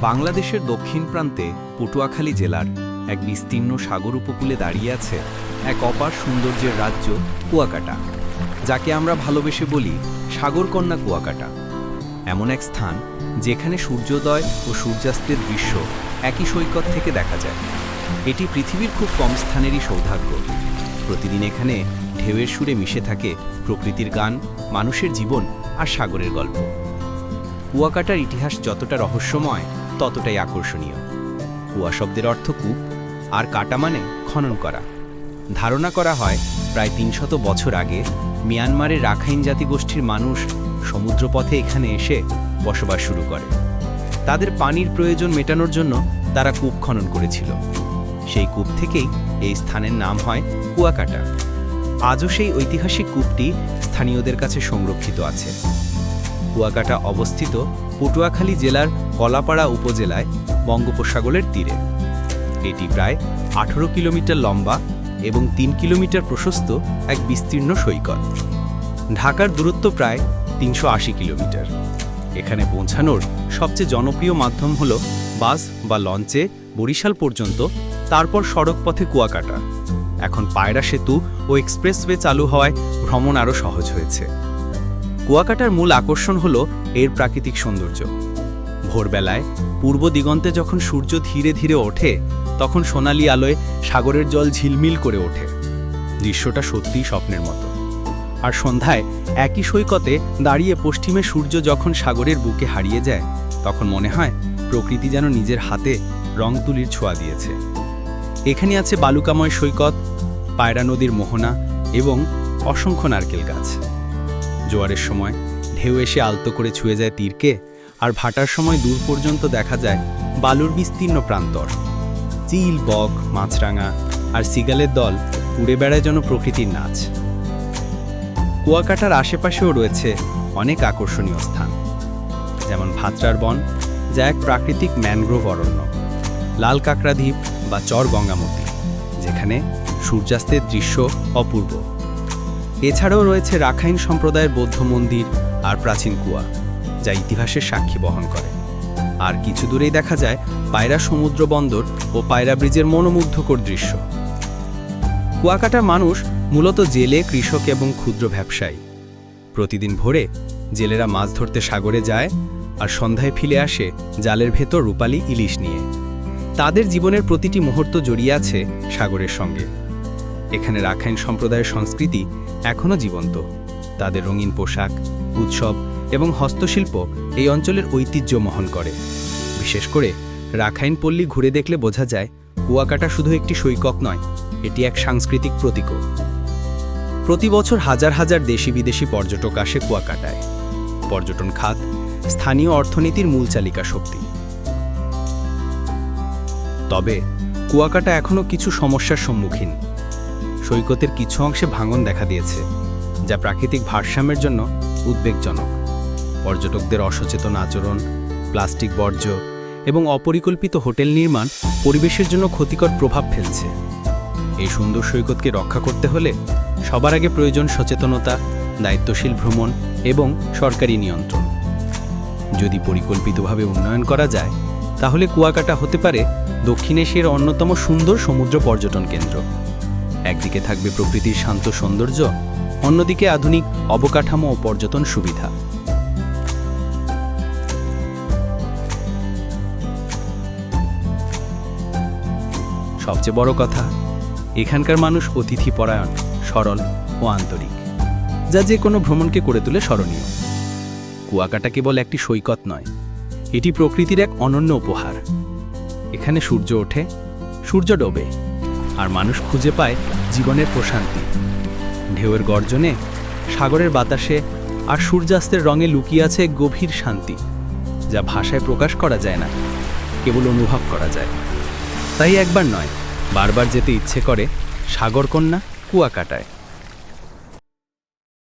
বাংলাদেশের দক্ষিণ প্রান্তে পটুয়াখালী জেলার এক বিস্তীর্ণ সাগর উপকূলে দাঁড়িয়ে আছে এক অপার সৌন্দর্যের রাজ্য কুয়াকাটা, যাকে আমরা ভালোবেসে বলি সাগরকন্যা কুয়াকাটা। এমন এক স্থান যেখানে সূর্যোদয় ও সূর্যাস্তের দৃশ্য একই সৈকত থেকে দেখা যায়। এটি পৃথিবীর খুব কম স্থানেরই সৌভাগ্য। প্রতিদিন এখানে ঢেউয়ের সুরে মিশে থাকে প্রকৃতির গান, মানুষের জীবন আর সাগরের গল্প। কুয়াকাটার ইতিহাস যতটা রহস্যময় ততটাই আকর্ষণীয়। কুয়া শব্দের অর্থ কূপ, আর কাটা মানে খনন করা। ধারণা করা হয় প্রায় ৩০০ বছর আগে মিয়ানমারের রাখাইন জাতিগোষ্ঠীর মানুষ সমুদ্রপথে এখানে এসে বসবাস শুরু করে। তাদের পানির প্রয়োজন মেটানোর জন্য তারা কূপ খনন করেছিল। সেই কূপ থেকেই এই স্থানের নাম হয় কুয়াকাটা। আজও সেই ঐতিহাসিক কূপটি স্থানীয়দের কাছে সংরক্ষিত আছে। কুয়াকাটা অবস্থিত পটুয়াখালী জেলার কলাপাড়া উপজেলায় বঙ্গোপসাগরের তীরে। এটি প্রায় ১৮ কিলোমিটার লম্বা এবং ৩ কিলোমিটার প্রশস্ত এক বিস্তীর্ণ সৈকত। ঢাকার দূরত্ব প্রায় ৩৮০ কিলোমিটার। এখানে পৌঁছানোর সবচেয়ে জনপ্রিয় মাধ্যম হল বাস বা লঞ্চে বরিশাল পর্যন্ত, তারপর সড়কপথে কুয়াকাটা। এখন পায়রা সেতু ও এক্সপ্রেসওয়ে চালু হওয়ায় ভ্রমণ আরও সহজ হয়েছে। কুয়াকাটার মূল আকর্ষণ হল এর প্রাকৃতিক সৌন্দর্য। ভোরবেলায় পূর্ব দিগন্তে যখন সূর্য ধীরে ধীরে ওঠে, তখন সোনালি আলোয় সাগরের জল ঝিলমিল করে ওঠে। দৃশ্যটা সত্যিই স্বপ্নের মতো। আর সন্ধ্যায় একই সৈকতে দাঁড়িয়ে পশ্চিমে সূর্য যখন সাগরের বুকে হারিয়ে যায়, তখন মনে হয় প্রকৃতি যেন নিজের হাতে রং তুলির ছোঁয়া দিয়েছে। এখানে আছে বালুকাময় সৈকত, পায়রা নদীর মোহনা এবং অসংখ্য নারকেল গাছ। জোয়ারের সময় ঢেউ এসে আলতো করে ছুঁয়ে যায় তীরকে, আর ভাটার সময় দূর পর্যন্ত দেখা যায় বালুর বিস্তীর্ণ প্রান্তর। চিল, বক, মাছরাঙা আর সিগালের দল উড়ে বেড়ায় যেন প্রকৃতির নাচ। কুয়াকাটার আশেপাশেও রয়েছে অনেক আকর্ষণীয় স্থান, যেমন ভাত্রার বন, যা এক প্রাকৃতিক ম্যানগ্রোভ অরণ্য, লাল কাঁকড়া দ্বীপ বা চর গঙ্গামতি, যেখানে সূর্যাস্তের দৃশ্য অপূর্ব। এছাড়াও রয়েছে রাখাইন সম্প্রদায়ের বৌদ্ধ মন্দির আর প্রাচীন কুয়া, যা ইতিহাসের সাক্ষী বহন করে। আর কিছু দূরেই দেখা যায় পায়রা সমুদ্র বন্দর ও পায়রা ব্রিজের মনোমুগ্ধকর দৃশ্য। কুয়াকাটার মানুষ মূলত জেলে, কৃষক এবং ক্ষুদ্র ব্যবসায়ী। প্রতিদিন ভোরে জেলেরা মাছ ধরতে সাগরে যায়, আর সন্ধ্যায় ফিরে আসে জালের ভেতর রূপালী ইলিশ নিয়ে। তাদের জীবনের প্রতিটি মুহূর্ত জড়িয়ে আছে সাগরের সঙ্গে। এখানে রাখাইন সম্প্রদায়ের সংস্কৃতি এখনও জীবন্ত। তাদের রঙিন পোশাক, উৎসব এবং হস্তশিল্প এই অঞ্চলের ঐতিহ্য বহন করে। বিশেষ করে রাখাইন পল্লী ঘুরে দেখলে বোঝা যায় কুয়াকাটা শুধু একটি সৈকত নয়, এটি এক সাংস্কৃতিক প্রতীকও। প্রতি বছর হাজার হাজার দেশি বিদেশি পর্যটক আসে কুয়াকাটায়। পর্যটন খাত স্থানীয় অর্থনীতির মূল চালিকা শক্তি। তবে কুয়াকাটা এখনও কিছু সমস্যার সম্মুখীন। সৈকতের কিছু অংশে ভাঙন দেখা দিয়েছে, যা প্রাকৃতিক ভারসাম্যের জন্য উদ্বেগজনক। পর্যটকদের অসচেতন আচরণ, প্লাস্টিক বর্জ্য এবং অপরিকল্পিত হোটেল নির্মাণ পরিবেশের জন্য ক্ষতিকর প্রভাব ফেলছে। এই সুন্দর সৈকতকে রক্ষা করতে হলে সবার আগে প্রয়োজন সচেতনতা, দায়িত্বশীল ভ্রমণ এবং সরকারি নিয়ন্ত্রণ। যদি পরিকল্পিতভাবে উন্নয়ন করা যায়, তাহলে কুয়াকাটা হতে পারে দক্ষিণ এশিয়ার অন্যতম সুন্দর সমুদ্র পর্যটন কেন্দ্র। একদিকে থাকবে প্রকৃতির শান্ত সৌন্দর্য, অন্যদিকে আধুনিক অবকাঠামো ও পর্যটন সুবিধা। সবচেয়ে বড় কথা, এখানকার মানুষ অতিথিপরায়ণ, সরল ও আন্তরিক, যা যে কোনো ভ্রমণকে করে তোলে স্মরণীয়। কুয়াকাটা কেবল একটি সৈকত নয়, এটি প্রকৃতির এক অনন্য উপহার। এখানে সূর্য ওঠে, সূর্য ডোবে, আর মানুষ খুঁজে পায় জীবনের প্রশান্তি। ঢেউয়ের গর্জনে, সাগরের বাতাসে আর সূর্যাস্তের রঙে লুকিয়ে আছে গভীর শান্তি, যা ভাষায় প্রকাশ করা যায় না, কেবল অনুভব করা যায়। তাই একবার নয়, বারবার যেতে ইচ্ছে করে সাগরকন্যা কুয়াকাটায়।